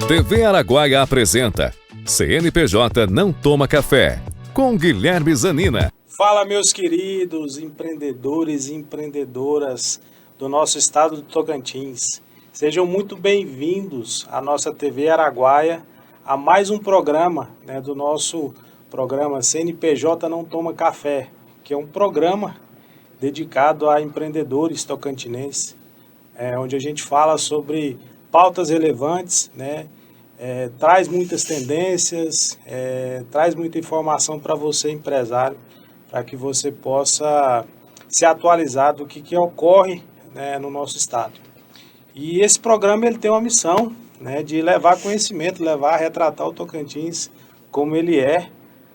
TV Araguaia apresenta CNPJ Não Toma Café, com Guilherme Zanina. Fala, meus queridos empreendedores e empreendedoras do nosso estado do Tocantins. Sejam muito bem-vindos à nossa TV Araguaia, a mais um programa do nosso programa CNPJ Não Toma Café, que é um programa dedicado a empreendedores tocantinenses, onde a gente fala sobre pautas relevantes, traz muitas tendências, traz muita informação para você, empresário, para que você possa se atualizar do que ocorre no nosso estado. E esse programa ele tem uma missão de levar conhecimento, retratar o Tocantins como ele é,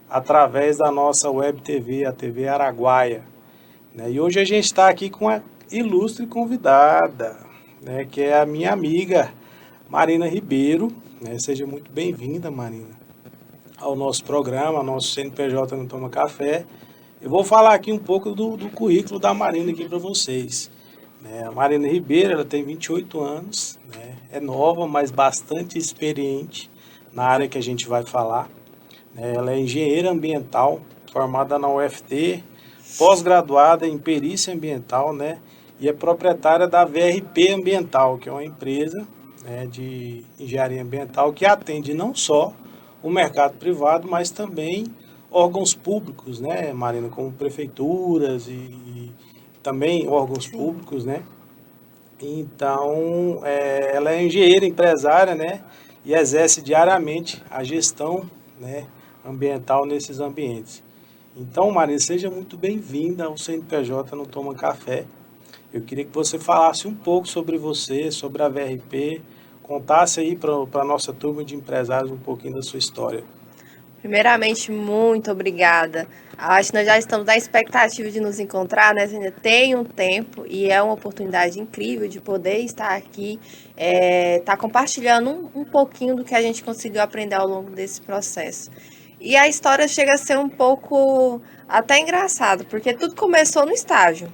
através da nossa web TV, a TV Araguaia. E hoje a gente está aqui com uma ilustre convidada, que é a minha amiga Marina Ribeiro. Seja muito bem-vinda, Marina, ao nosso programa, ao nosso CNPJ Não Toma Café. Eu vou falar aqui um pouco do currículo da Marina aqui para vocês. A Marina Ribeiro, ela tem 28 anos, é nova, mas bastante experiente na área que a gente vai falar. Ela é engenheira ambiental, formada na UFT, pós-graduada em perícia ambiental, e é proprietária da VRP Ambiental, que é uma empresa de engenharia ambiental que atende não só o mercado privado, mas também órgãos públicos, Marina, como prefeituras e também órgãos públicos, Então, ela é engenheira empresária, e exerce diariamente a gestão, ambiental nesses ambientes. Então, Marina, seja muito bem-vinda ao CNPJ Não Toma Café. Eu queria que você falasse um pouco sobre você, sobre a VRP, contasse aí para a nossa turma de empresários um pouquinho da sua história. Primeiramente, muito obrigada. Acho que nós já estamos na expectativa de nos encontrar, Ainda tem um tempo e é uma oportunidade incrível de poder estar aqui, estar compartilhando um pouquinho do que a gente conseguiu aprender ao longo desse processo. E a história chega a ser um pouco até engraçado, porque tudo começou no estágio.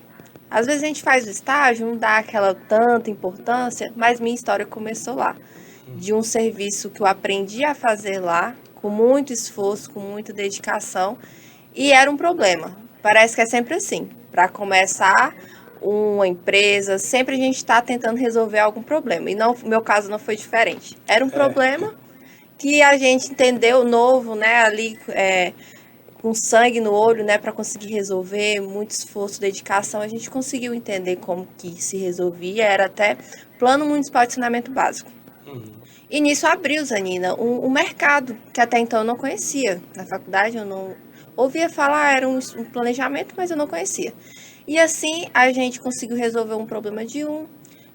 Às vezes a gente faz o estágio, não dá aquela tanta importância, mas minha história começou lá. De um serviço que eu aprendi a fazer lá, com muito esforço, com muita dedicação, e era um problema. Parece que é sempre assim. Para começar uma empresa, sempre a gente está tentando resolver algum problema. E no meu caso não foi diferente. Era um problema que a gente entendeu novo, ali com sangue no olho, para conseguir resolver, muito esforço, dedicação, a gente conseguiu entender como que se resolvia, era até Plano Municipal de Saneamento Básico. E nisso abriu, Zanina, um mercado que até então eu não conhecia. Na faculdade eu não ouvia falar, era um planejamento, mas eu não conhecia. E assim a gente conseguiu resolver um problema de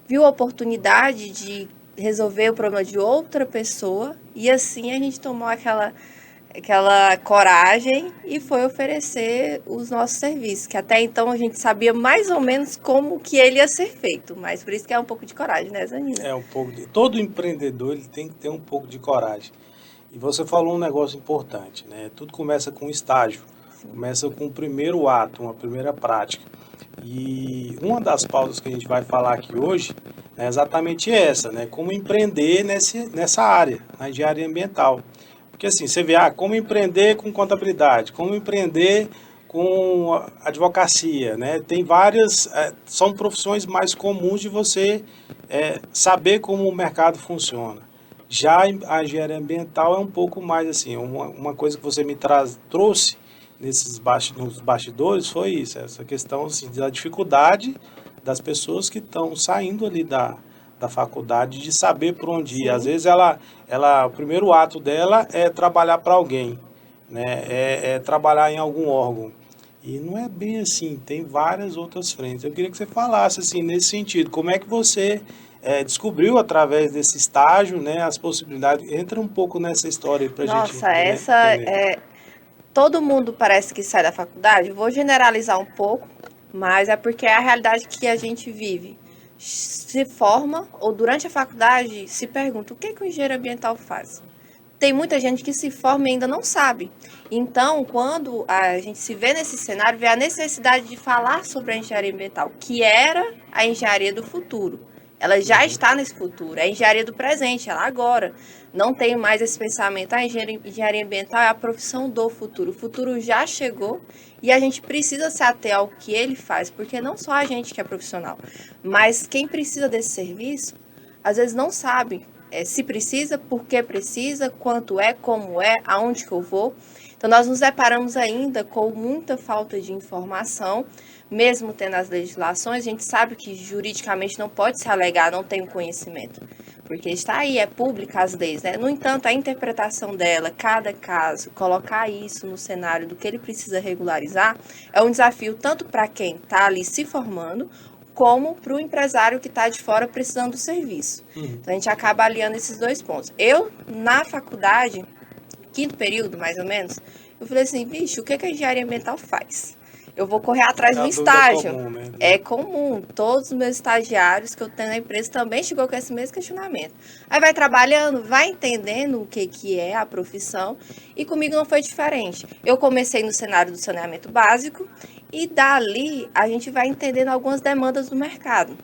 viu a oportunidade de resolver o problema de outra pessoa, e assim a gente tomou aquela coragem e foi oferecer os nossos serviços, que até então a gente sabia mais ou menos como que ele ia ser feito, mas por isso que é um pouco de coragem, Zanina? Todo empreendedor ele tem que ter um pouco de coragem. E você falou um negócio importante, Tudo começa com estágio, começa com o primeiro ato, uma primeira prática. E uma das pautas que a gente vai falar aqui hoje é exatamente essa, como empreender nessa área, na engenharia ambiental. Porque assim, você vê, como empreender com contabilidade, como empreender com advocacia, Tem várias, são profissões mais comuns de você saber como o mercado funciona. Já a engenharia ambiental é um pouco mais assim, uma coisa que você me trouxe nos bastidores foi isso, essa questão assim, da dificuldade das pessoas que estão saindo ali da faculdade de saber por onde ir. Às vezes o primeiro ato dela é trabalhar para alguém, é trabalhar em algum órgão. E não é bem assim, tem várias outras frentes. Eu queria que você falasse assim, nesse sentido, como é que você descobriu através desse estágio, as possibilidades. Entra um pouco nessa história para a gente. Nossa, todo mundo parece que sai da faculdade, vou generalizar um pouco, mas é porque é a realidade que a gente vive. Se forma, ou durante a faculdade, se pergunta o que o engenheiro ambiental faz. Tem muita gente que se forma e ainda não sabe. Então, quando a gente se vê nesse cenário, vê a necessidade de falar sobre a engenharia ambiental, que era a engenharia do futuro. Ela já está nesse futuro, é a engenharia do presente, ela agora. Não tem mais esse pensamento, a engenharia ambiental é a profissão do futuro. O futuro já chegou e a gente precisa se ater ao que ele faz, porque não só a gente que é profissional, mas quem precisa desse serviço, às vezes não sabe se precisa, por que precisa, quanto é, como é, aonde que eu vou. Então, nós nos deparamos ainda com muita falta de informação, mesmo tendo as legislações, a gente sabe que juridicamente não pode se alegar, não tem o conhecimento, porque está aí, é pública as leis, né? No entanto, a interpretação dela, cada caso, colocar isso no cenário do que ele precisa regularizar, é um desafio tanto para quem está ali se formando, como para o empresário que está de fora precisando do serviço. Então, a gente acaba aliando esses dois pontos. Eu, na faculdade, quinto período, mais ou menos, eu falei assim, vixe, o que a engenharia ambiental faz? Eu vou correr atrás do estágio. Comum, né? É comum. Todos os meus estagiários que eu tenho na empresa também chegou com esse mesmo questionamento. Aí vai trabalhando, vai entendendo o que é a profissão. E comigo não foi diferente. Eu comecei no cenário do saneamento básico e dali a gente vai entendendo algumas demandas do mercado.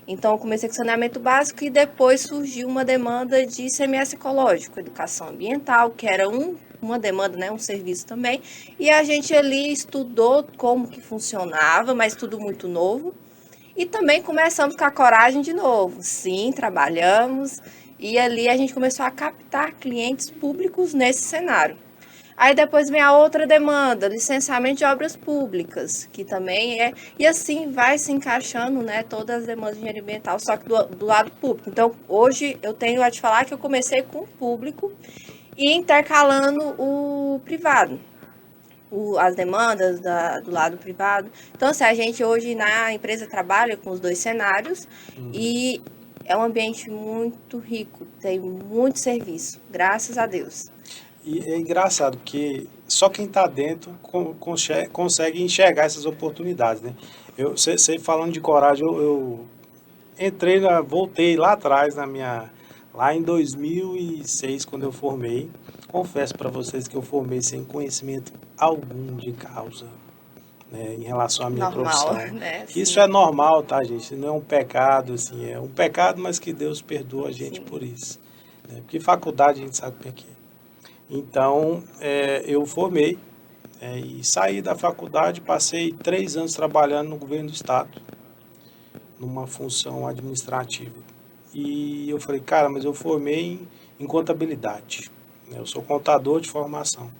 Então, eu comecei com saneamento básico e depois surgiu uma demanda de ICMS ecológico, educação ambiental, que era uma demanda, né, um serviço também. E a gente ali estudou como que funcionava, mas tudo muito novo. E também começamos com a coragem de novo. Sim, trabalhamos. E ali a gente começou a captar clientes públicos nesse cenário. Aí depois vem a outra demanda, licenciamento de obras públicas, que também é... E assim vai se encaixando, né, todas as demandas de engenharia ambiental, só que do lado público. Então, hoje eu tenho a te falar que eu comecei com o público e intercalando o privado, as demandas do lado privado. Então, assim, a gente hoje na empresa trabalha com os dois cenários e é um ambiente muito rico, tem muito serviço, graças a Deus. E é engraçado, porque só quem está dentro consegue enxergar essas oportunidades, né? Você falando de coragem, eu voltei lá atrás, lá em 2006, quando eu formei. Confesso para vocês que eu formei sem conhecimento algum de causa, né, em relação à minha profissão. Né? Isso é normal, tá, gente? Não é um pecado, assim, é um pecado, mas que Deus perdoa a gente por isso, né? Porque faculdade a gente sabe como é que é. Então, eu formei e saí da faculdade, passei 3 anos trabalhando no governo do estado, numa função administrativa. E eu falei, cara, mas eu formei em contabilidade, né? Eu sou contador de formação.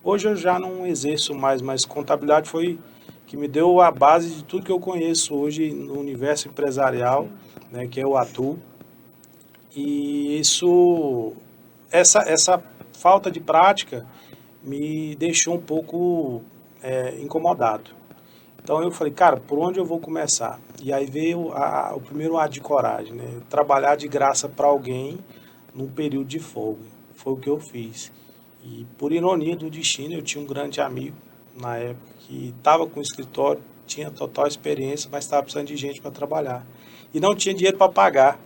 Hoje eu já não exerço mais, mas contabilidade foi que me deu a base de tudo que eu conheço hoje no universo empresarial, né, que eu atuo. E essa falta de prática me deixou um pouco incomodado. Então eu falei, cara, por onde eu vou começar? E aí veio o primeiro ato de coragem, né? Trabalhar de graça para alguém num período de folga. Foi o que eu fiz. E por ironia do destino, eu tinha um grande amigo na época que estava com o escritório, tinha total experiência, mas estava precisando de gente para trabalhar. E não tinha dinheiro para pagar.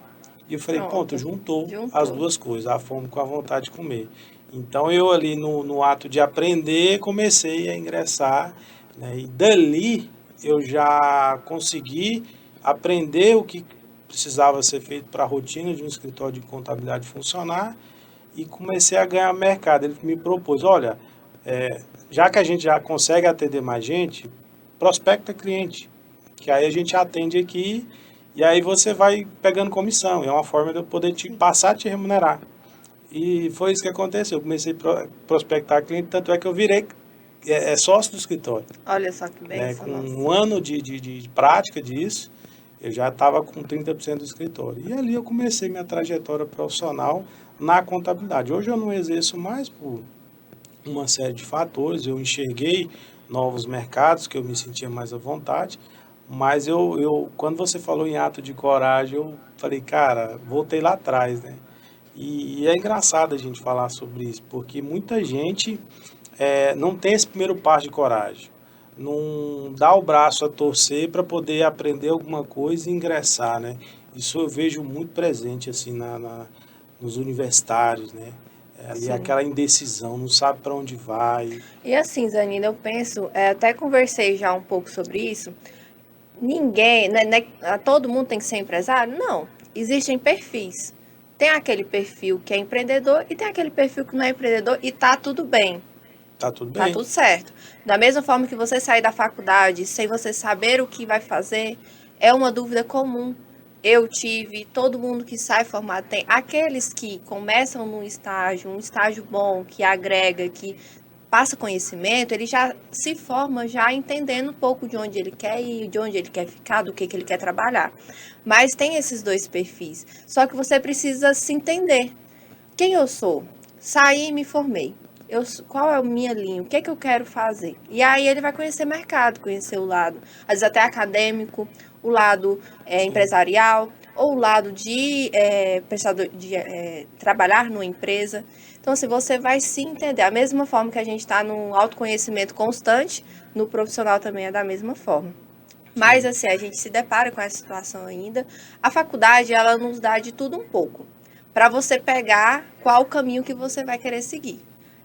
E eu falei, pronto, juntou as duas coisas, a fome com a vontade de comer. Então eu ali no ato de aprender, comecei a ingressar, né? E dali eu já consegui aprender o que precisava ser feito para a rotina de um escritório de contabilidade funcionar e comecei a ganhar mercado. Ele me propôs, olha, já que a gente já consegue atender mais gente, prospecta cliente, que aí a gente atende aqui e aí você vai pegando comissão. É uma forma de eu poder passar a te remunerar. E foi isso que aconteceu. Eu comecei a prospectar cliente, tanto é que eu virei sócio do escritório. Olha só que bem. Com um ano de prática disso, eu já estava com 30% do escritório. E ali eu comecei minha trajetória profissional na contabilidade. Hoje eu não exerço mais por uma série de fatores. Eu enxerguei novos mercados que eu me sentia mais à vontade. Mas quando você falou em ato de coragem, eu falei, cara, voltei lá atrás, né? E é engraçado a gente falar sobre isso, porque muita gente não tem esse primeiro passo de coragem, não dá o braço a torcer para poder aprender alguma coisa e ingressar, né? Isso eu vejo muito presente assim nos universitários, né? Ali aquela indecisão, não sabe para onde vai. E assim, Zanina, eu penso, até conversei já um pouco sobre isso, ninguém, né, todo mundo tem que ser empresário? Não. existem perfis. Tem aquele perfil que é empreendedor e tem aquele perfil que não é empreendedor e tá tudo bem. Tá tudo Tá bem. tudo certo. Da mesma forma que você sair da faculdade sem você saber o que vai fazer, é uma dúvida comum. Eu tive, todo mundo que sai formado tem. Aqueles que começam num estágio, um estágio bom, que agrega, que passa conhecimento, ele já se forma já entendendo um pouco de onde ele quer ir, de onde ele quer ficar, do que ele quer trabalhar. Mas tem esses dois perfis. Só que você precisa se entender. Quem eu sou? Saí e me formei. Qual é a minha linha? O que é que eu quero fazer? E aí ele vai conhecer mercado, conhecer o lado, às vezes até acadêmico, o lado empresarial, ou o lado de, trabalhar numa empresa. Então, assim, você vai se entender. Da mesma forma que a gente está num autoconhecimento constante, no profissional também é da mesma forma. Mas, assim, a gente se depara com essa situação ainda. A faculdade, ela nos dá de tudo um pouco, para você pegar qual o caminho que você vai querer seguir.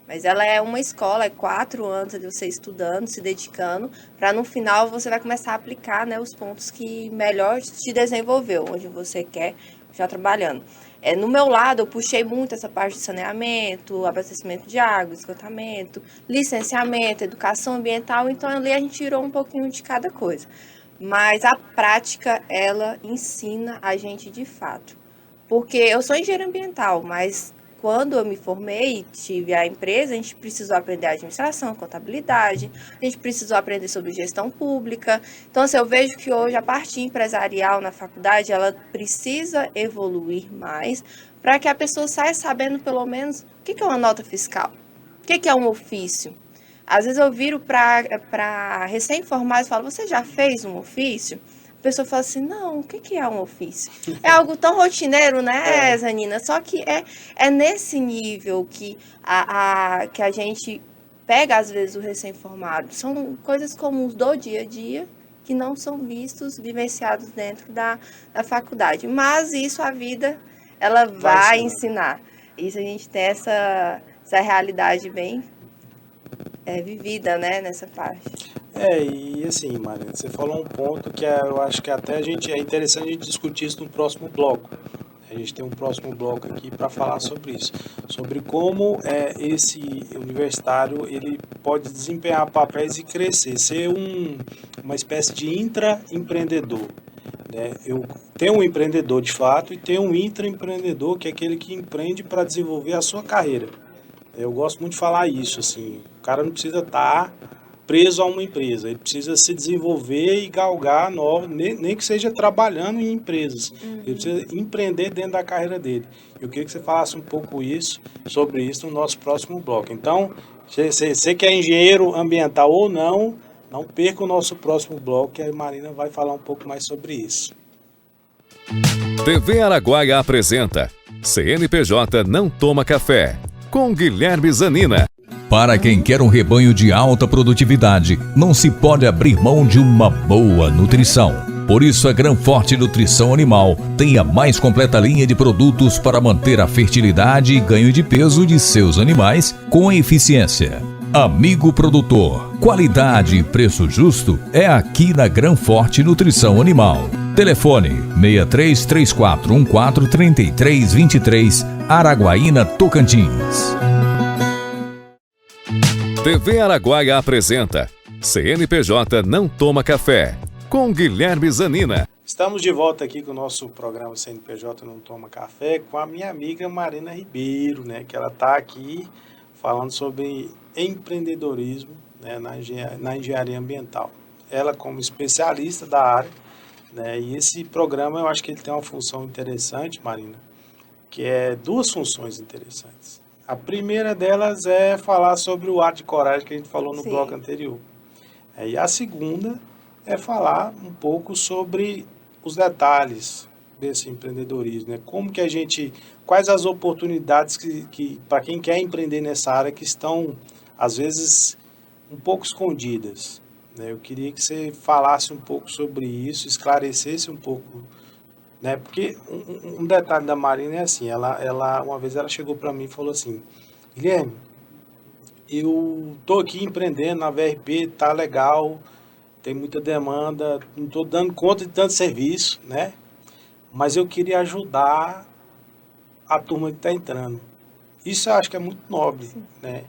Mas ela é uma escola, é 4 anos de você estudando, se dedicando, para no final você vai começar a aplicar, né, os pontos que melhor te desenvolveu, onde você quer já trabalhando. No meu lado, eu puxei muito essa parte de saneamento, abastecimento de água, esgotamento, licenciamento, educação ambiental, então ali a gente tirou um pouquinho de cada coisa. Mas a prática, ela ensina a gente de fato. Porque eu sou engenheira ambiental, mas quando eu me formei, tive a empresa, a gente precisou aprender administração, contabilidade, a gente precisou aprender sobre gestão pública. Então, assim, eu vejo que hoje a parte empresarial na faculdade, ela precisa evoluir mais para que a pessoa saia sabendo, pelo menos, o que é uma nota fiscal, o que é um ofício. Às vezes eu viro para recém-formados e falo, você já fez um ofício? A pessoa fala assim, não, o que é um ofício? É algo tão rotineiro, né, Zanina? Só que é nesse nível que que a gente pega, às vezes, o recém-formado. São coisas comuns do dia a dia que não são vistos, vivenciados dentro da faculdade. Mas isso a vida, ela vai ensinar. Isso a gente tem essa realidade bem vivida, né, nessa parte. E assim, Marina, você falou um ponto que eu acho que até é interessante a gente discutir isso no próximo bloco. A gente tem um próximo bloco aqui para falar sobre isso, sobre como esse universitário ele pode desempenhar papéis e crescer, ser uma espécie de intraempreendedor. Né? Eu tenho um empreendedor de fato e tenho um intraempreendedor, que é aquele que empreende para desenvolver a sua carreira. Eu gosto muito de falar isso, assim, o cara não precisa estar preso a uma empresa, ele precisa se desenvolver e galgar novos, nem que seja trabalhando em empresas, ele precisa empreender dentro da carreira dele. Eu queria que você falasse um pouco sobre isso no nosso próximo bloco. Então, você que é engenheiro ambiental ou não perca o nosso próximo bloco, que a Marina vai falar um pouco mais sobre isso. TV Araguaia apresenta CNPJ Não Toma Café, com Guilherme Zanina. Para quem quer um rebanho de alta produtividade, não se pode abrir mão de uma boa nutrição. Por isso, a Granforte Nutrição Animal tem a mais completa linha de produtos para manter a fertilidade e ganho de peso de seus animais com eficiência. Amigo produtor, qualidade e preço justo é aqui na Granforte Nutrição Animal. Telefone 6334143323, Araguaína, Tocantins. TV Araguaia apresenta CNPJ Não Toma Café, com Guilherme Zanina. Estamos de volta aqui com o nosso programa CNPJ Não Toma Café, com a minha amiga Marina Ribeiro, né, que ela está aqui falando sobre empreendedorismo, né, na engenharia ambiental. Ela como especialista da área, né, e esse programa eu acho que ele tem uma função interessante, Marina, que é 2 funções interessantes. A primeira delas é falar sobre o ato de coragem que a gente falou no bloco anterior. E a segunda é falar um pouco sobre os detalhes desse empreendedorismo, né? Quais as oportunidades que para quem quer empreender nessa área que estão, às vezes, um pouco escondidas, né? Eu queria que você falasse um pouco sobre isso, esclarecesse um pouco, né? Porque um detalhe da Marina é assim, uma vez ela chegou para mim e falou assim, Guilherme, eu tô aqui empreendendo na VRP, tá legal, tem muita demanda, não tô dando conta de tanto serviço, né? mas eu queria ajudar a turma que está entrando. Isso eu acho que é muito nobre, né?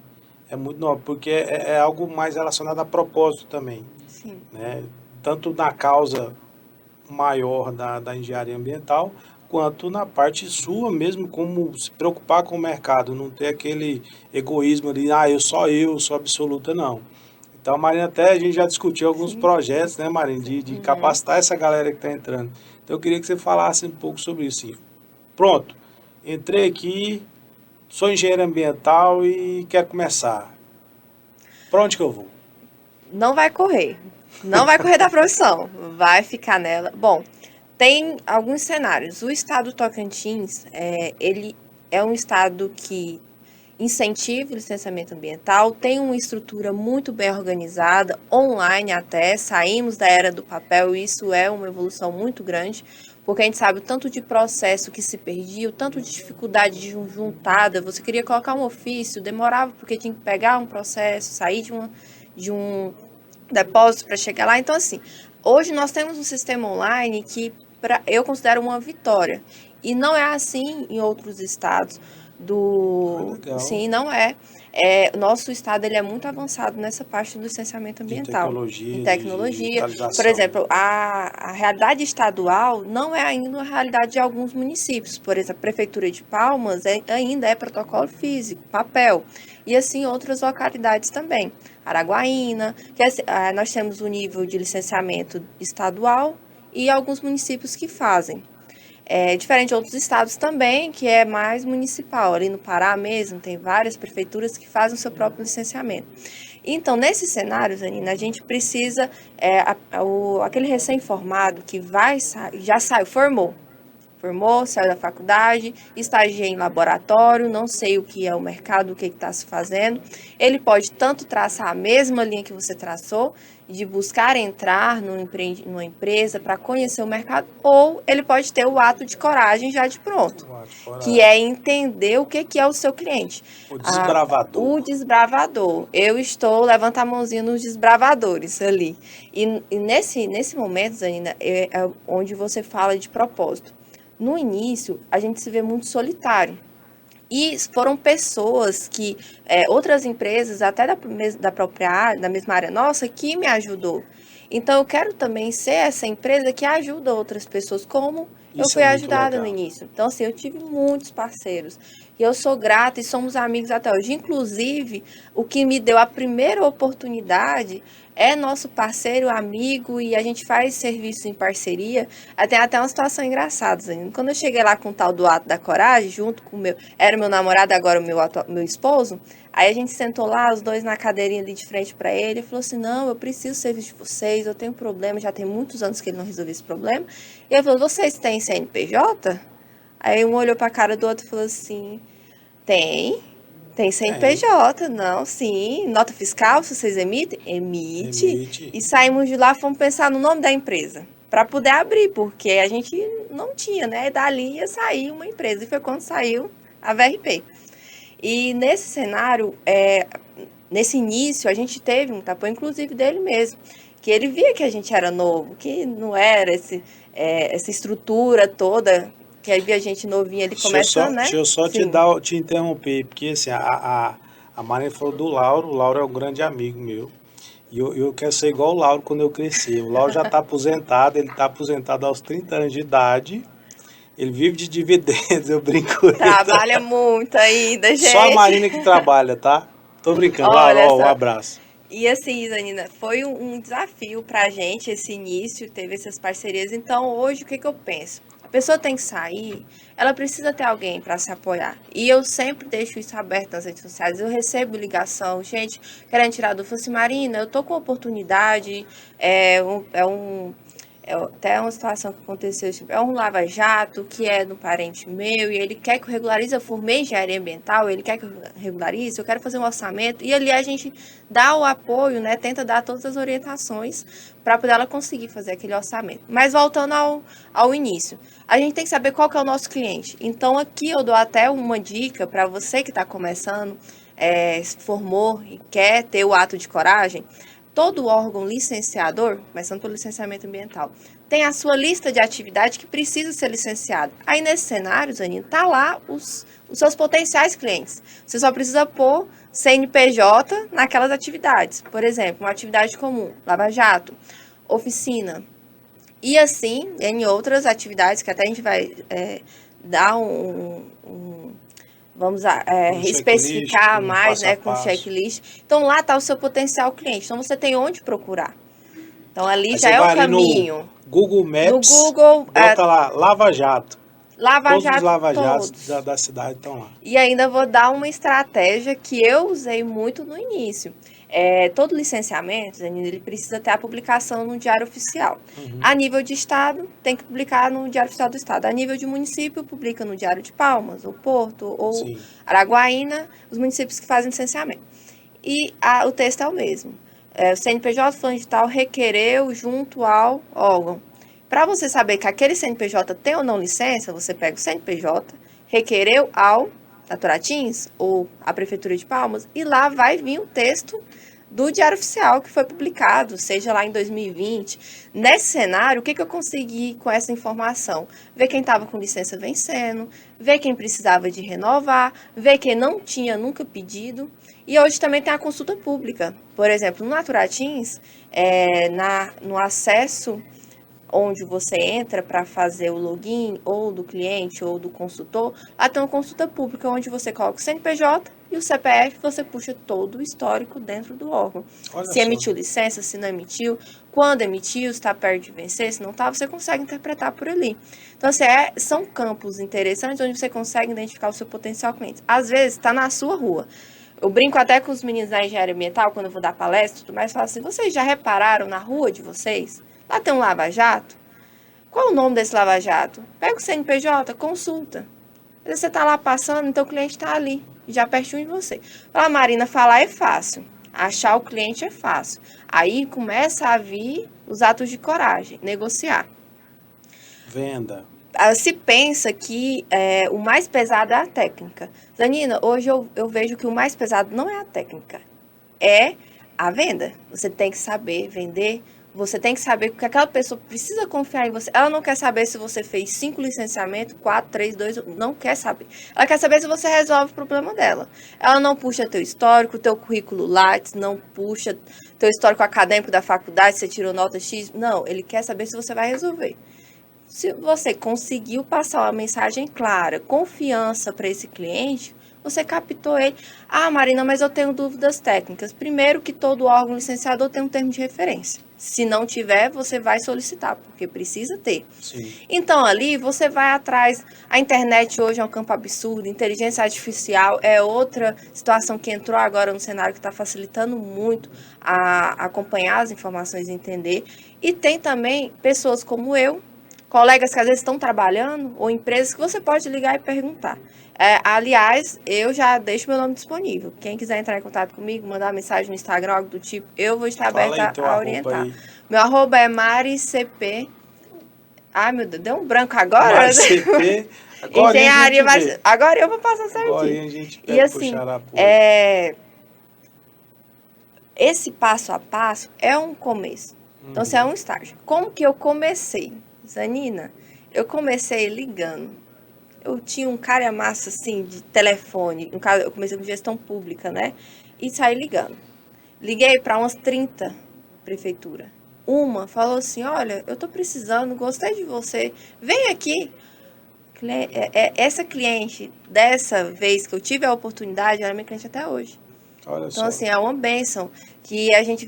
É muito nobre, porque é algo mais relacionado a propósito também, Sim. né? Tanto na causa maior da engenharia ambiental, quanto na parte sua mesmo, como se preocupar com o mercado, não ter aquele egoísmo ali, eu sou absoluta, não. Então, Marina, até a gente já discutiu alguns Sim. projetos, né, Marina, de capacitar essa galera que está entrando. Então, eu queria que você falasse um pouco sobre isso. Sim. Pronto, entrei aqui, sou engenheiro ambiental e quero começar. Para onde que eu vou? Não vai correr. Não vai correr da profissão. Vai ficar nela. Bom, tem alguns cenários. O estado do Tocantins, ele é um estado que incentiva o licenciamento ambiental, tem uma estrutura muito bem organizada, online até, saímos da era do papel, e isso é uma evolução muito grande, porque a gente sabe o tanto de processo que se perdia, o tanto de dificuldade de juntada, você queria colocar um ofício, demorava porque tinha que pegar um processo, sair de um depósito para chegar lá. Então, assim, hoje nós temos um sistema online que eu considero uma vitória. E não é assim em outros estados Legal. Sim, não é. Nosso estado ele é muito avançado nessa parte do licenciamento ambiental. Em Tecnologia. digitalização. Por exemplo, a realidade estadual não é ainda a realidade de alguns municípios. Por exemplo, a Prefeitura de Palmas ainda é protocolo físico, papel. E assim outras localidades também. Araguaína, nós temos o nível de licenciamento estadual e alguns municípios que fazem. Diferente de outros estados também, que é mais municipal. Ali no Pará mesmo, tem várias prefeituras que fazem o seu próprio licenciamento. Então, nesses cenários, Anina, a gente precisa, aquele recém-formado que já saiu, formou, saiu da faculdade, estagia em laboratório, não sei o que é o mercado, o que está se fazendo. Ele pode tanto traçar a mesma linha que você traçou, de buscar entrar numa empresa para conhecer o mercado, ou ele pode ter o ato de coragem já de pronto, que é entender o que é o seu cliente. O desbravador. O desbravador. Eu estou, levanta a mãozinha nos desbravadores ali. E nesse momento, Zanina, é onde você fala de propósito. No início, a gente se vê muito solitário. E foram pessoas que, outras empresas, até da própria área, da mesma área nossa, que me ajudou. Então, eu quero também ser essa empresa que ajuda outras pessoas, como eu fui ajudada no início. Então, assim, eu tive muitos parceiros. E eu sou grata e somos amigos até hoje. Inclusive, o que me deu a primeira oportunidade é nosso parceiro, meu e a gente faz serviço em parceria. Tem até uma situação engraçada. Quando eu cheguei lá com o tal do Ato da Coragem, junto com era meu namorado, agora o meu esposo, aí a gente sentou lá, os dois na cadeirinha ali de frente para ele, e falou assim, não, eu preciso do serviço de vocês, eu tenho um problema, já tem muitos anos que ele não resolveu esse problema. E ele falou, vocês têm CNPJ? Aí um olhou para a cara do outro e falou assim, tem CNPJ, não, sim. Nota fiscal, se vocês emitem? Emite. E saímos de lá, fomos pensar no nome da empresa, para poder abrir, porque a gente não tinha, né? Dali ia sair uma empresa, e foi quando saiu a VRP. E nesse cenário, nesse início, a gente teve um apoio, inclusive dele mesmo, que ele via que a gente era novo, que não era essa estrutura toda, que aí via gente novinha ali começando, né? Deixa eu só te interromper, porque assim, a Marina falou do Lauro, o Lauro é um grande amigo meu, e eu quero ser igual o Lauro quando eu crescer. O Lauro já está aposentado, ele está aposentado aos 30 anos de idade, ele vive de dividendos, eu brinco. Trabalha muito ainda, gente. Só a Marina que trabalha, tá? Tô brincando, Lauro, um abraço. E assim, Zanina, foi um desafio pra gente esse início, teve essas parcerias. Então, hoje, o que eu penso? A pessoa tem que sair, ela precisa ter alguém para se apoiar. E eu sempre deixo isso aberto nas redes sociais. Eu recebo ligação, gente querendo tirar do assim, Marina, eu tô com oportunidade, até uma situação que aconteceu, tipo, é um lava-jato que é do parente meu e ele quer que eu regularize, eu formei engenharia ambiental, ele quer que eu regularize, eu quero fazer um orçamento e ali a gente dá o apoio, né, tenta dar todas as orientações para poder ela conseguir fazer aquele orçamento. Mas voltando ao início, a gente tem que saber qual que é o nosso cliente. Então aqui eu dou até uma dica para você que está começando, se formou e quer ter o ato de coragem. Todo órgão licenciador, começando pelo licenciamento ambiental, tem a sua lista de atividade que precisa ser licenciada. Aí, nesse cenário, Zanino, tá lá os seus potenciais clientes. Você só precisa pôr CNPJ naquelas atividades. Por exemplo, uma atividade comum, Lava Jato, oficina. E assim, em outras atividades, que até a gente vai dar vamos especificar mais, né, com checklist. Então, lá está o seu potencial cliente. Então, você tem onde procurar. Então, ali já é o caminho. No Google Maps, no Google, bota lá, Lava Jato. Todos os lava-jatos da cidade estão lá. E ainda vou dar uma estratégia que eu usei muito no início. Todo licenciamento, ele precisa ter a publicação no Diário Oficial. A nível de estado, tem que publicar no Diário Oficial do Estado. A nível de município, publica no Diário de Palmas, ou Porto, ou Sim. Araguaína, os municípios que fazem licenciamento. E o texto é o mesmo. O CNPJ fulano de tal requereu junto ao órgão. Para você saber que aquele CNPJ tem ou não licença, você pega o CNPJ, requereu ao Naturatins ou a Prefeitura de Palmas, e lá vai vir o texto do Diário Oficial que foi publicado, seja lá em 2020. Nesse cenário, o que eu consegui com essa informação? Ver quem estava com licença vencendo, ver quem precisava de renovar, ver quem não tinha nunca pedido. E hoje também tem a consulta pública. Por exemplo, no Naturatins, no acesso onde você entra para fazer o login ou do cliente ou do consultor, lá tem uma consulta pública onde você coloca o CNPJ e o CPF, você puxa todo o histórico dentro do órgão. Se emitiu licença, se não emitiu, quando emitiu, se está perto de vencer, se não está, você consegue interpretar por ali. Então, são campos interessantes onde você consegue identificar o seu potencial cliente. Às vezes, está na sua rua. Eu brinco até com os meninos da engenharia ambiental, quando eu vou dar palestra e tudo mais, falo assim, vocês já repararam na rua de vocês? Lá tem um lava-jato. Qual é o nome desse lava-jato? Pega o CNPJ, consulta. Às vezes você está lá passando, então o cliente está ali, já pertinho de você. Fala, Marina, falar é fácil. Achar o cliente é fácil. Aí começa a vir os atos de coragem, negociar. Venda. Se pensa que o mais pesado é a técnica. Zanina, hoje eu vejo que o mais pesado não é a técnica, é a venda. Você tem que saber vender. Você tem que saber que aquela pessoa precisa confiar em você. Ela não quer saber se você fez 5 licenciamentos, 4, 3, 2, não quer saber. Ela quer saber se você resolve o problema dela. Ela não puxa teu histórico, teu currículo Lattes, não puxa teu histórico acadêmico da faculdade, se você tirou nota X. Não, ele quer saber se você vai resolver. Se você conseguiu passar uma mensagem clara, confiança para esse cliente, você captou ele. Ah, Marina, mas eu tenho dúvidas técnicas. Primeiro que todo órgão licenciador tem um termo de referência. Se não tiver, você vai solicitar, porque precisa ter. Sim. Então, ali, você vai atrás. A internet hoje é um campo absurdo. Inteligência artificial é outra situação que entrou agora no cenário que está facilitando muito a acompanhar as informações e entender. E tem também pessoas como eu, colegas que às vezes estão trabalhando, ou empresas que você pode ligar e perguntar. Aliás, eu já deixo meu nome disponível. Quem quiser entrar em contato comigo, mandar uma mensagem no Instagram, algo do tipo, eu vou estar aberta a orientar. Aí. Meu arroba é maricp. Ai, meu Deus, deu um branco agora. Maricp. Engenharia, mas agora eu vou passar certinho. Agora a gente e assim, esse passo a passo é um começo. Então, isso é um estágio. Como que eu comecei? Zanina, eu comecei ligando. Eu tinha um cara massa, assim, de telefone. No caso, eu comecei com gestão pública, né? E saí ligando. Liguei para umas 30 prefeituras. Uma falou assim, olha, eu tô precisando, gostei de você. Vem aqui. Essa cliente, dessa vez que eu tive a oportunidade, era minha cliente até hoje. Olha então, só. assim, é uma bênção que a gente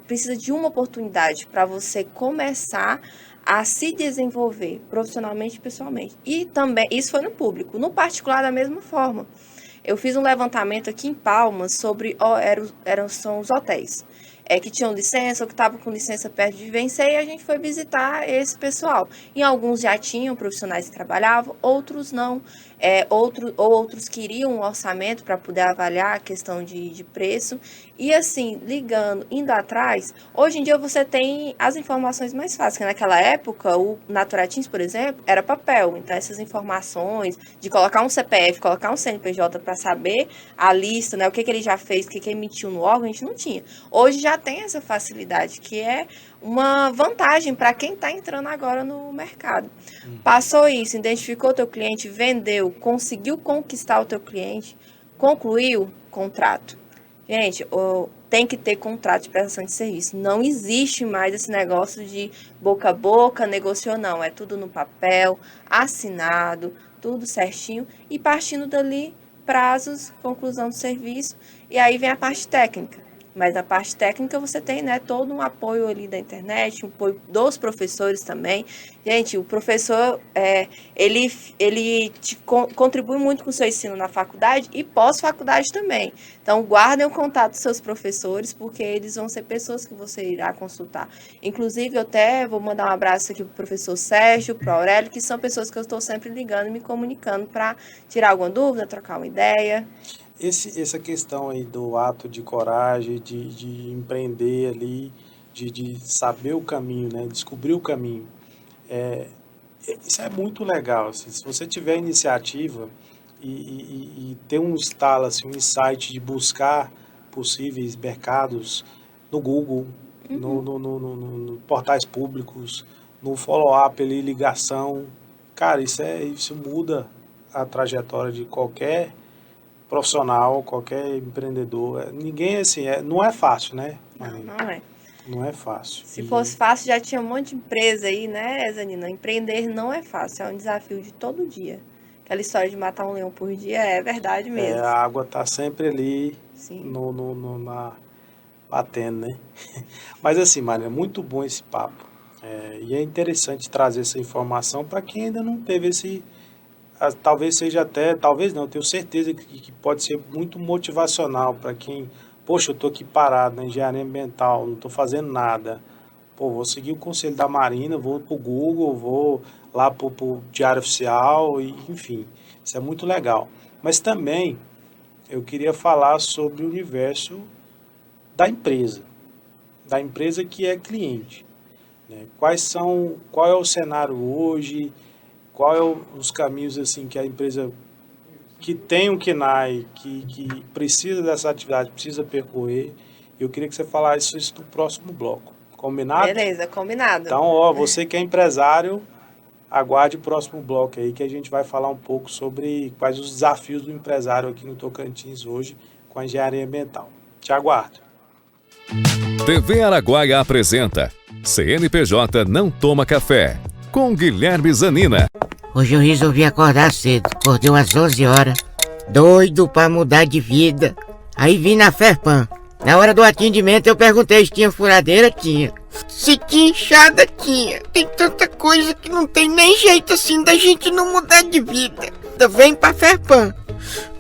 precisa de uma oportunidade para você começar a se desenvolver profissionalmente e pessoalmente. E também, isso foi no público. No particular, da mesma forma. Eu fiz um levantamento aqui em Palmas sobre, são os hotéis, que tinham licença ou que estavam com licença perto de vencer, e a gente foi visitar esse pessoal. Em alguns já tinham profissionais que trabalhavam, outros não. outros queriam um orçamento para poder avaliar a questão de preço. E assim, indo atrás, hoje em dia você tem as informações mais fáceis, que naquela época, o Naturatins, por exemplo, era papel. Então, essas informações de colocar um CPF, colocar um CNPJ para saber a lista, né, o que ele já fez, o que emitiu no órgão, a gente não tinha. Hoje já tem essa facilidade, que é uma vantagem para quem está entrando agora no mercado. Passou isso, identificou o teu cliente, vendeu, conseguiu conquistar o teu cliente, concluiu contrato. Gente, tem que ter contrato de prestação de serviço. Não existe mais esse negócio de boca a boca, negociou, não. É tudo no papel, assinado, tudo certinho. E partindo dali, prazos, conclusão do serviço. E aí vem a parte técnica. Mas na parte técnica você tem, né, todo um apoio ali da internet, um apoio dos professores também. Gente, o professor, ele contribui muito com o seu ensino na faculdade e pós-faculdade também. Então, guardem o contato dos seus professores, porque eles vão ser pessoas que você irá consultar. Inclusive, eu até vou mandar um abraço aqui para o professor Sérgio, para o Aurélio, que são pessoas que eu estou sempre ligando e me comunicando para tirar alguma dúvida, trocar uma ideia. Essa questão aí do ato de coragem, de empreender ali, de saber o caminho, né? Descobrir o caminho, isso é muito legal. Assim, se você tiver iniciativa e ter um estalo, assim, um insight de buscar possíveis mercados no Google, no portais públicos, no follow-up ali, ligação, cara, isso muda a trajetória de qualquer profissional, qualquer empreendedor. Ninguém, assim, não é fácil, né, Marina? Não é. Não é fácil. Se fosse fácil, já tinha um monte de empresa aí, né, Zanina? Empreender não é fácil, é um desafio de todo dia. Aquela história de matar um leão por dia é verdade mesmo. A água tá sempre ali Sim. batendo, né? Mas assim, Marina, é muito bom esse papo. E é interessante trazer essa informação para quem ainda não teve talvez seja até, talvez não, tenho certeza que pode ser muito motivacional para quem, poxa, eu estou aqui parado na engenharia ambiental, não estou fazendo nada. Pô, vou seguir o conselho da Marina, vou para o Google, vou lá para o Diário Oficial, enfim, isso é muito legal. Mas também eu queria falar sobre o universo da empresa que é cliente, né? Qual é o cenário hoje? Qual é os caminhos assim que a empresa que tem um KNAI, que precisa dessa atividade, precisa percorrer? Eu queria que você falasse isso no próximo bloco. Combinado? Beleza, combinado. Então, você que é empresário, aguarde o próximo bloco aí, que a gente vai falar um pouco sobre quais os desafios do empresário aqui no Tocantins hoje com a engenharia ambiental. Te aguardo. TV Araguaia apresenta CNPJ Não Toma Café, com Guilherme Zanina. Hoje eu resolvi acordar cedo, acordei umas 11 horas, doido pra mudar de vida. Aí vim na Ferpan. Na hora do atendimento eu perguntei se tinha furadeira, tinha. Se tinha enxada, tinha. Tem tanta coisa que não tem nem jeito assim da gente não mudar de vida. Então vem pra Ferpan.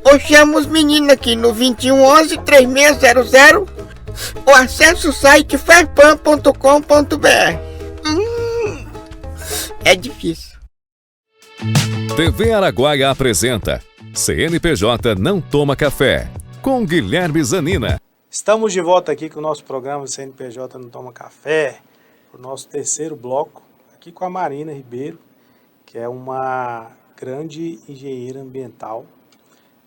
Ou chama os meninos aqui no 2111-3600 ou acessa o site ferpan.com.br. É difícil. TV Araguaia apresenta CNPJ Não Toma Café, com Guilherme Zanina. Estamos de volta aqui com o nosso programa CNPJ Não Toma Café, o nosso terceiro bloco, aqui com a Marina Ribeiro, que é uma grande engenheira ambiental,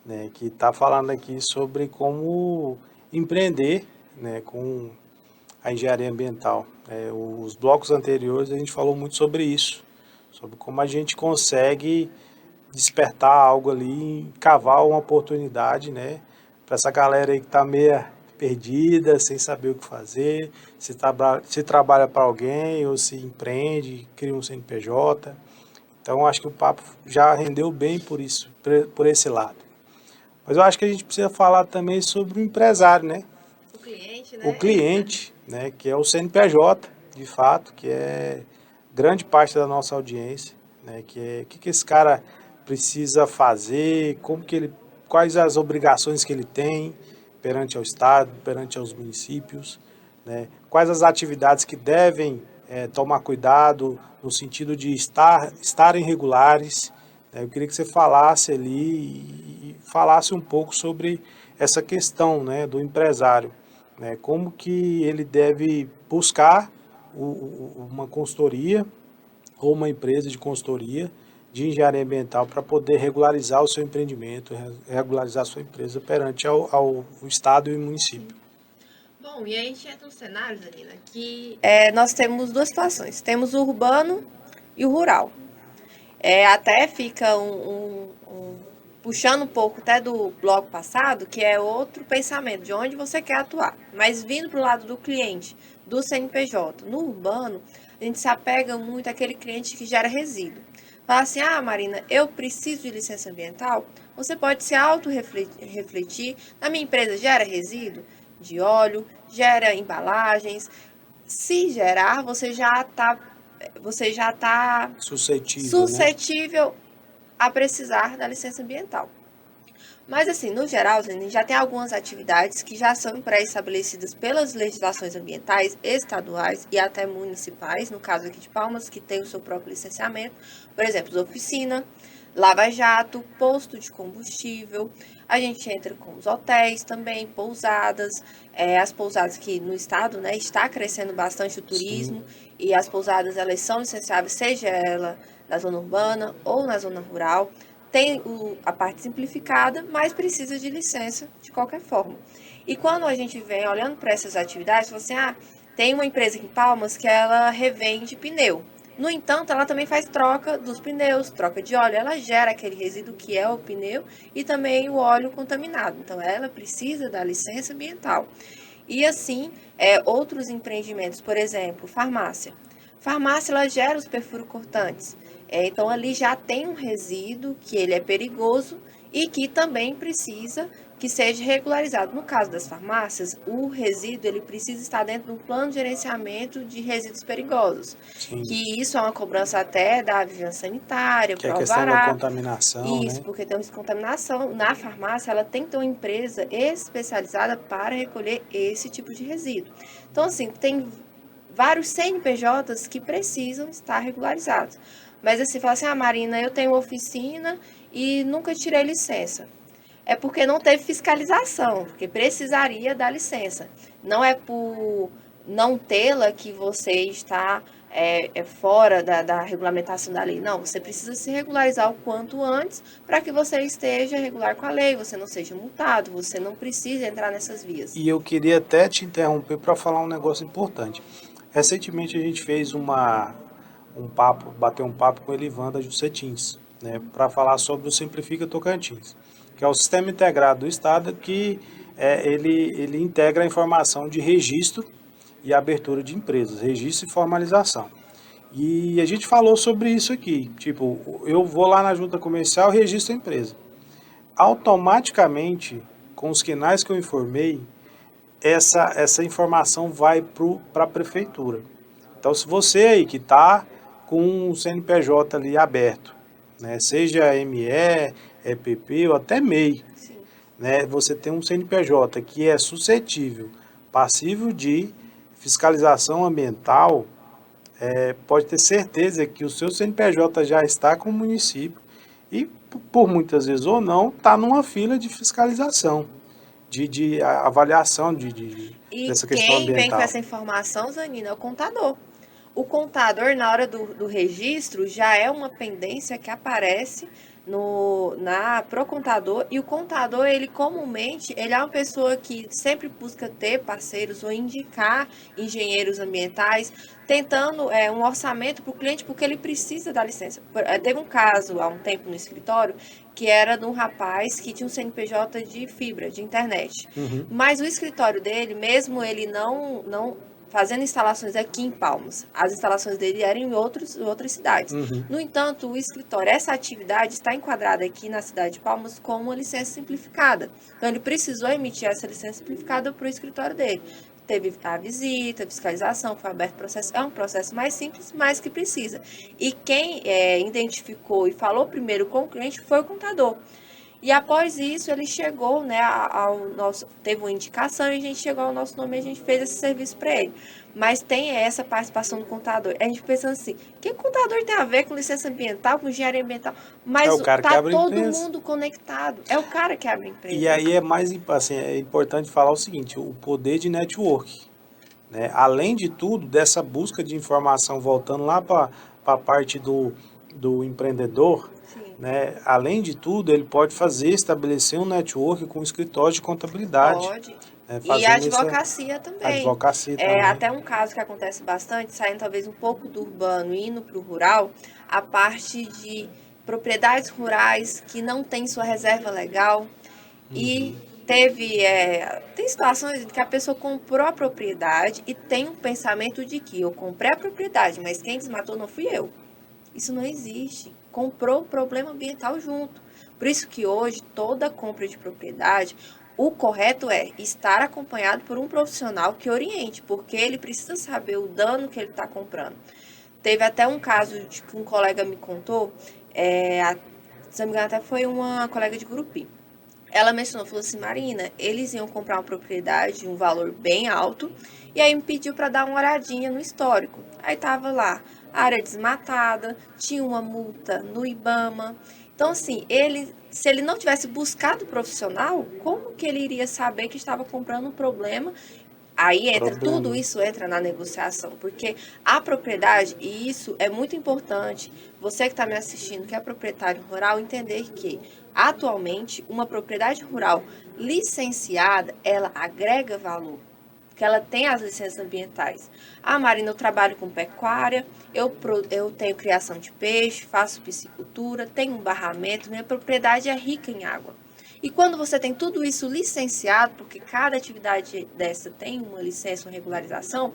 né, que está falando aqui sobre como empreender, né, com a engenharia ambiental. Os blocos anteriores a gente falou muito sobre isso, sobre como a gente consegue despertar algo ali, cavar uma oportunidade, né, para essa galera aí que está meio perdida, sem saber o que fazer, se trabalha para alguém ou se empreende, cria um CNPJ. Então acho que o papo já rendeu bem por isso, por esse lado. Mas eu acho que a gente precisa falar também sobre o empresário, né? O cliente, né? O cliente, né, que é o CNPJ, de fato, que é grande parte da nossa audiência, né, o que esse cara precisa fazer, quais as obrigações que ele tem perante ao Estado, perante aos municípios, né, quais as atividades que devem tomar cuidado no sentido de estarem regulares, Eu queria que você falasse ali e falasse um pouco sobre essa questão, né, do empresário, né, como que ele deve buscar uma consultoria ou uma empresa de consultoria de engenharia ambiental para poder regularizar o seu empreendimento, regularizar a sua empresa perante ao Estado e o município. Bom, e aí a gente entra no cenário, Danila, que nós temos duas situações. Temos o urbano e o rural. Até fica puxando um pouco até do bloco passado, que é outro pensamento, de onde você quer atuar. Mas vindo para o lado do cliente, do CNPJ, no urbano, a gente se apega muito àquele cliente que gera resíduo. Fala assim, Marina, eu preciso de licença ambiental? Você pode se auto-refletir. Na minha empresa gera resíduo de óleo, gera embalagens. Se gerar, você já está suscetível, né, a precisar da licença ambiental. Mas assim, no geral, a gente já tem algumas atividades que já são pré-estabelecidas pelas legislações ambientais estaduais e até municipais, no caso aqui de Palmas, que tem o seu próprio licenciamento, por exemplo, oficina, lava-jato, posto de combustível. A gente entra com os hotéis também, pousadas, as pousadas que no estado, né, está crescendo bastante o turismo. Sim. E as pousadas, elas são licenciáveis, seja ela na zona urbana ou na zona rural. Tem a parte simplificada, mas precisa de licença de qualquer forma. E quando a gente vem olhando para essas atividades, fala assim, tem uma empresa aqui em Palmas que ela revende pneu. No entanto, ela também faz troca dos pneus, troca de óleo. Ela gera aquele resíduo que é o pneu e também o óleo contaminado. Então, ela precisa da licença ambiental. E assim, outros empreendimentos, por exemplo, farmácia. Farmácia, ela gera os perfurocortantes. Então, ali já tem um resíduo que ele é perigoso e que também precisa que seja regularizado. No caso das farmácias, o resíduo ele precisa estar dentro do plano de gerenciamento de resíduos perigosos. Sim. Que isso é uma cobrança até da vigilância sanitária, que é a questão da contaminação, isso, né? Porque tem uma contaminação. Na farmácia, ela tem que ter uma empresa especializada para recolher esse tipo de resíduo. Então, assim, tem vários CNPJs que precisam estar regularizados. Mas assim, fala assim, Marina, eu tenho oficina e nunca tirei licença. É porque não teve fiscalização, porque precisaria da licença. Não é por não tê-la que você está fora da regulamentação da lei. Não, você precisa se regularizar o quanto antes para que você esteja regular com a lei, você não seja multado, você não precisa entrar nessas vias. E eu queria até te interromper para falar um negócio importante. Recentemente a gente fez bateu um papo com o Elivan da Juscetins, né, para falar sobre o Simplifica Tocantins, que é o sistema integrado do Estado que ele integra a informação de registro e abertura de empresas, registro e formalização. E a gente falou sobre isso aqui, tipo, eu vou lá na junta comercial e registro a empresa. Automaticamente, com os quinais que eu informei, essa informação vai para a prefeitura. Então, se você aí que está com o CNPJ ali aberto, né, seja ME, EPP ou até MEI, né, você tem um CNPJ que é suscetível, passível de fiscalização ambiental, pode ter certeza que o seu CNPJ já está com o município e, por muitas vezes ou não, está numa fila de fiscalização, de avaliação dessa questão ambiental. E quem vem com essa informação, Zanina, é o contador. O contador, na hora do registro, já é uma pendência que aparece pro contador, e o contador, ele comumente, ele é uma pessoa que sempre busca ter parceiros ou indicar engenheiros ambientais, tentando um orçamento para o cliente, porque ele precisa da licença. Teve um caso, há um tempo no escritório, que era de um rapaz que tinha um CNPJ de fibra, de internet. Uhum. Mas o escritório dele, mesmo ele não fazendo instalações aqui em Palmas, as instalações dele eram em outras cidades. Uhum. No entanto, o escritório, essa atividade está enquadrada aqui na cidade de Palmas como uma licença simplificada. Então, ele precisou emitir essa licença simplificada para o escritório dele. Teve a visita, a fiscalização, foi aberto o processo. É um processo mais simples, mas que precisa. E quem identificou e falou primeiro com o cliente foi o contador. E após isso, ele chegou, né, ao nosso, teve uma indicação e a gente chegou ao nosso nome e a gente fez esse serviço para ele. Mas tem essa participação do contador. A gente pensando assim, o que o contador tem a ver com licença ambiental, com engenharia ambiental? Mas É o cara que tá abre a todo empresa. mundo conectado. É o cara que abre a empresa. E aí é mais assim, é importante falar o seguinte, o poder de network, né? Além de tudo, dessa busca de informação, voltando lá para a parte do empreendedor, Sim. né? Além de tudo, ele pode estabelecer um network com o escritório de contabilidade. Pode. Né? E a advocacia também. Advocacia É também. até um caso que acontece bastante, saindo talvez um pouco do urbano e indo para o rural, a parte de propriedades rurais que não tem sua reserva legal e tem situações em que a pessoa comprou a propriedade e tem um pensamento de que eu comprei a propriedade, mas quem desmatou não fui eu. Isso não existe. Comprou o problema ambiental junto. Por isso que hoje, toda compra de propriedade, o correto é estar acompanhado por um profissional que oriente, porque ele precisa saber o dano que ele está comprando. Teve até um caso de que um colega me contou, se não me engano, até foi uma colega de Gurupi. Ela mencionou, falou assim, Marina, eles iam comprar uma propriedade de um valor bem alto, e aí me pediu para dar uma olhadinha no histórico. Aí tava lá, área desmatada, tinha uma multa no IBAMA. Então, assim, se ele não tivesse buscado o profissional, como que ele iria saber que estava comprando um problema? Aí tudo isso entra na negociação, porque a propriedade, e isso é muito importante, você que está me assistindo, que é proprietário rural, entender que, atualmente, uma propriedade rural licenciada, ela agrega valor, porque ela tem as licenças ambientais. Ah, Marina, eu trabalho com pecuária, eu tenho criação de peixe, faço piscicultura, tenho um barramento, minha propriedade é rica em água. E quando você tem tudo isso licenciado, porque cada atividade dessa tem uma licença, uma regularização,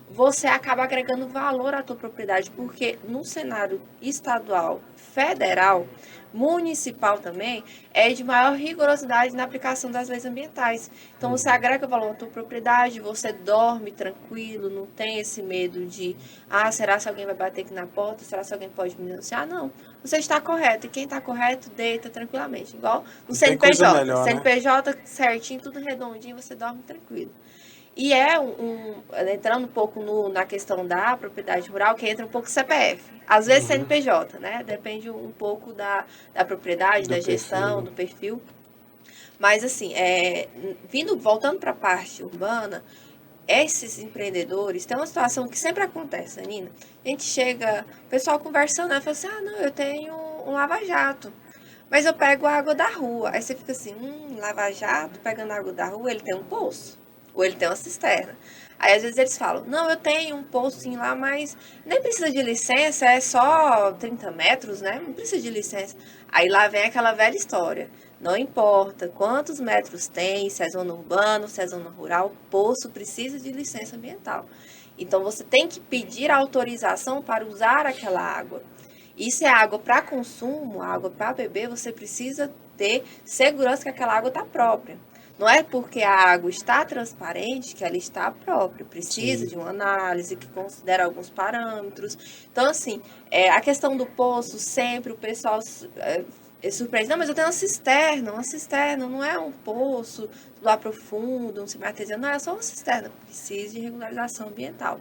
você acaba agregando valor à tua propriedade, porque no cenário estadual, federal, municipal também, é de maior rigorosidade na aplicação das leis ambientais. Então você agrega valor à tua propriedade, você dorme tranquilo, não tem esse medo de, será que alguém vai bater aqui na porta? Será que alguém pode me denunciar? Não. Você está correto, e quem está correto, deita tranquilamente. Igual no CNPJ. Melhor, né? CNPJ certinho, tudo redondinho, você dorme tranquilo. E entrando um pouco na questão da propriedade rural, que entra um pouco CPF. Às vezes CNPJ, né? Depende um pouco da propriedade, da gestão, do perfil. Mas assim, voltando para a parte urbana, esses empreendedores, tem uma situação que sempre acontece, Nina. A gente chega, o pessoal conversando, fala assim, não, eu tenho um lava-jato, mas eu pego a água da rua. Aí você fica assim, lava-jato, pegando a água da rua, ele tem um poço, ou ele tem uma cisterna. Aí às vezes eles falam, não, eu tenho um poçinho lá, mas nem precisa de licença, é só 30 metros, né? Não precisa de licença. Aí lá vem aquela velha história. Não importa quantos metros tem, se é zona urbana, se é zona rural, poço precisa de licença ambiental. Então você tem que pedir autorização para usar aquela água. E se é água para consumo, água para beber, você precisa ter segurança que aquela água está própria. Não é porque a água está transparente que ela está própria. Precisa de uma análise que considera alguns parâmetros. Então, assim, a questão do poço, sempre o pessoal surpreende. Não, mas eu tenho uma cisterna não é um poço lá profundo, um semi-artesiano, não, é só uma cisterna. Precisa de regularização ambiental.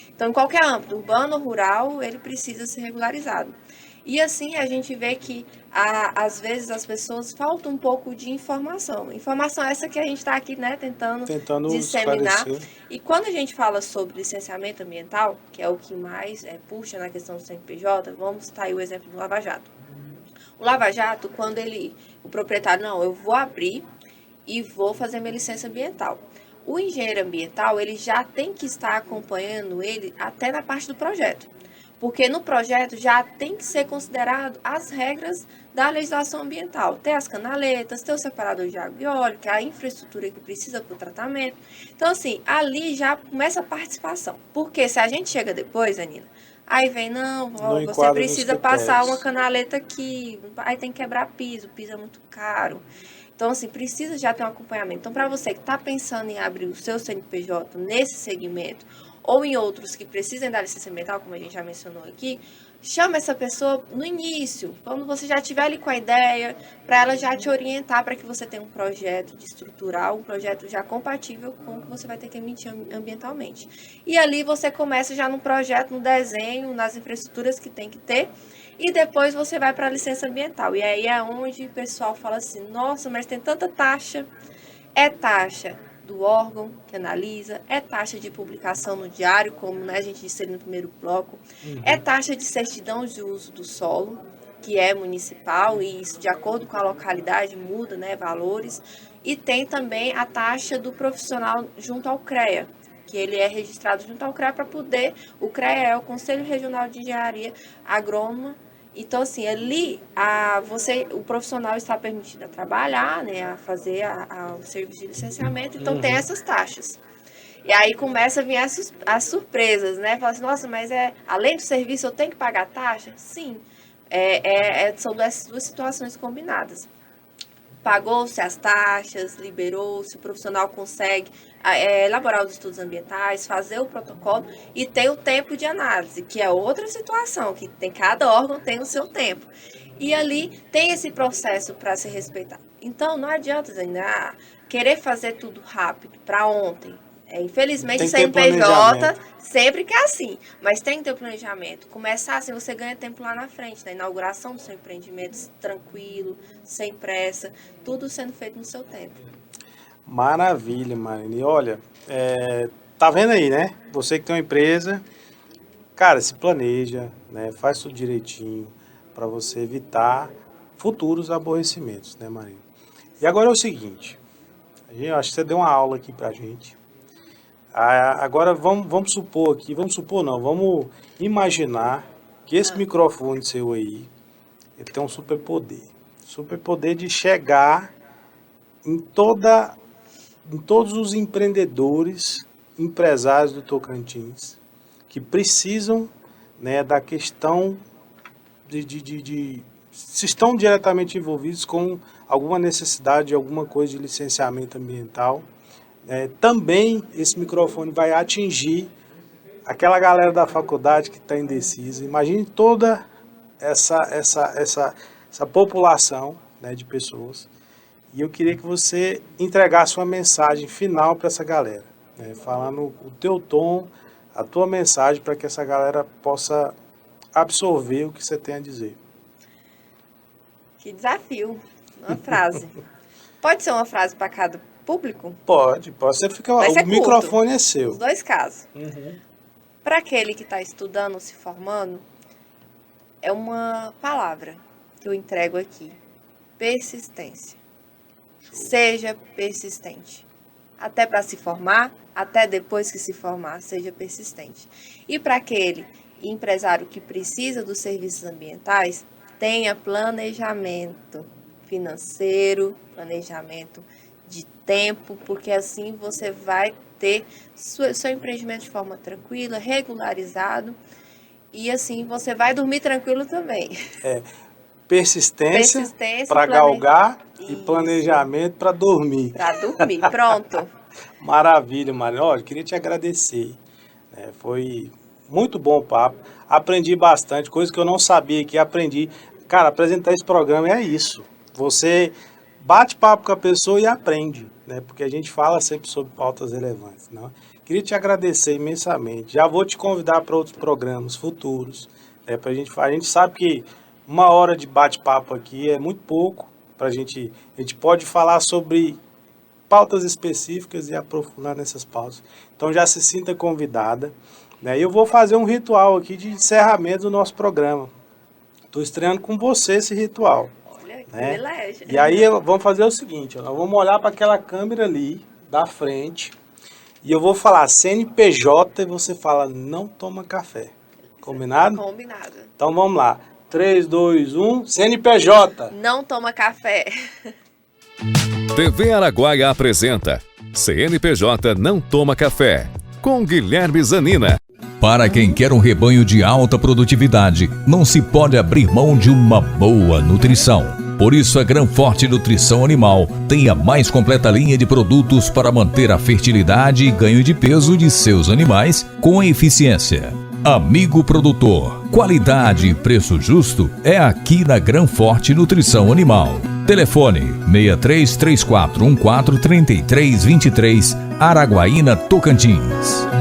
Então, em qualquer âmbito, urbano ou rural, ele precisa ser regularizado. E assim a gente vê que, às vezes, as pessoas faltam um pouco de informação. Informação essa que a gente está aqui, né, tentando disseminar. Esclarecer. E quando a gente fala sobre licenciamento ambiental, que é o que mais puxa na questão do CNPJ, vamos citar aí o exemplo do Lava Jato. O Lava Jato, quando o proprietário, não, eu vou abrir e vou fazer minha licença ambiental. O engenheiro ambiental, ele já tem que estar acompanhando ele até na parte do projeto. Porque no projeto já tem que ser considerado as regras da legislação ambiental. Ter as canaletas, ter o separador de água e óleo, que é a infraestrutura que precisa para o tratamento. Então, assim, ali já começa a participação. Porque se a gente chega depois, Anina, aí vem, não você precisa passar uma canaleta aqui, aí tem que quebrar piso, o piso é muito caro. Então, assim, precisa já ter um acompanhamento. Então, para você que está pensando em abrir o seu CNPJ nesse segmento, ou em outros que precisem da licença ambiental, como a gente já mencionou aqui, chama essa pessoa no início, quando você já estiver ali com a ideia, para ela já te orientar para que você tenha um projeto de estrutural, um projeto já compatível com o que você vai ter que emitir ambientalmente. E ali você começa já no projeto, no desenho, nas infraestruturas que tem que ter, e depois você vai para a licença ambiental. E aí é onde o pessoal fala assim, nossa, mas tem tanta taxa. É taxa do órgão que analisa, é taxa de publicação no diário, como, né, a gente disse ali no primeiro bloco, é taxa de certidão de uso do solo, que é municipal, e isso de acordo com a localidade muda, né, valores, e tem também a taxa do profissional junto ao CREA, que ele é registrado junto ao CREA para poder, o CREA é o Conselho Regional de Engenharia Agrônoma. Então, assim, ali o profissional está permitido a trabalhar, né, a fazer o serviço de licenciamento, então tem essas taxas. E aí começa a vir as surpresas, né? Fala assim, nossa, mas além do serviço eu tenho que pagar taxa? Sim, são duas situações combinadas. Pagou-se as taxas, liberou-se, o profissional consegue elaborar os estudos ambientais, fazer o protocolo e tem o tempo de análise, que é outra situação, que cada órgão tem o seu tempo. E ali tem esse processo para se respeitar. Então, não adianta querer fazer tudo rápido, para ontem. Infelizmente, o CNPJ sempre que é assim, mas tem que ter planejamento. Começar assim, você ganha tempo lá na frente, na inauguração do seu empreendimento, tranquilo, sem pressa, tudo sendo feito no seu tempo. Maravilha, Marina. E olha, tá vendo aí, né? Você que tem uma empresa, cara, se planeja, né? Faz tudo direitinho para você evitar futuros aborrecimentos, né, Marina? E agora é o seguinte, eu acho que você deu uma aula aqui pra gente. Agora vamos imaginar que esse microfone seu aí, ele tem um superpoder de chegar em todos os empreendedores, empresários do Tocantins, que precisam, né, da questão se estão diretamente envolvidos com alguma necessidade, alguma coisa de licenciamento ambiental. Também esse microfone vai atingir aquela galera da faculdade que está indecisa. Imagine toda essa população, né, de pessoas. E eu queria que você entregasse uma mensagem final para essa galera, né, falando o teu tom, a tua mensagem, para que essa galera possa absorver o que você tem a dizer. Que desafio, uma frase. Pode ser uma frase para cada público? Pode. Você fica. O microfone é seu. Os dois casos. Para aquele que está estudando, se formando, é uma palavra que eu entrego aqui: persistência. Seja persistente. Até para se formar, até depois que se formar, seja persistente. E para aquele empresário que precisa dos serviços ambientais, tenha planejamento financeiro, planejamento de tempo, porque assim você vai ter seu empreendimento de forma tranquila, regularizado, e assim você vai dormir tranquilo também. Persistência para galgar e planejamento para dormir. Para dormir, pronto. Maravilha, Marina. Olha, queria te agradecer. Foi muito bom o papo. Aprendi bastante, coisa que eu não sabia que aprendi. Cara, apresentar esse programa é isso. Você bate papo com a pessoa e aprende, né? Porque a gente fala sempre sobre pautas relevantes, não? Queria te agradecer imensamente. Já vou te convidar para outros programas futuros, pra gente falar. A gente sabe que 1 hora de bate-papo aqui é muito pouco para a gente pode falar sobre pautas específicas e aprofundar nessas pautas. Então já se sinta convidada, né? E eu vou fazer um ritual aqui de encerramento do nosso programa. Estou estreando com você esse ritual. Olha, que né? privilégio. E aí vamos fazer o seguinte, nós vamos olhar para aquela câmera ali, da frente, e eu vou falar CNPJ e você fala, não toma café. Combinado? Combinado. Então vamos lá. 3, 2, 1, CNPJ. Não toma café. TV Araguaia apresenta CNPJ Não Toma Café, com Guilherme Zanina. Para quem quer um rebanho de alta produtividade, não se pode abrir mão de uma boa nutrição. Por isso, a Granforte Nutrição Animal tem a mais completa linha de produtos para manter a fertilidade e ganho de peso de seus animais com eficiência. Amigo produtor, qualidade e preço justo é aqui na Gran Forte Nutrição Animal. Telefone 6334143323, Araguaína, Tocantins.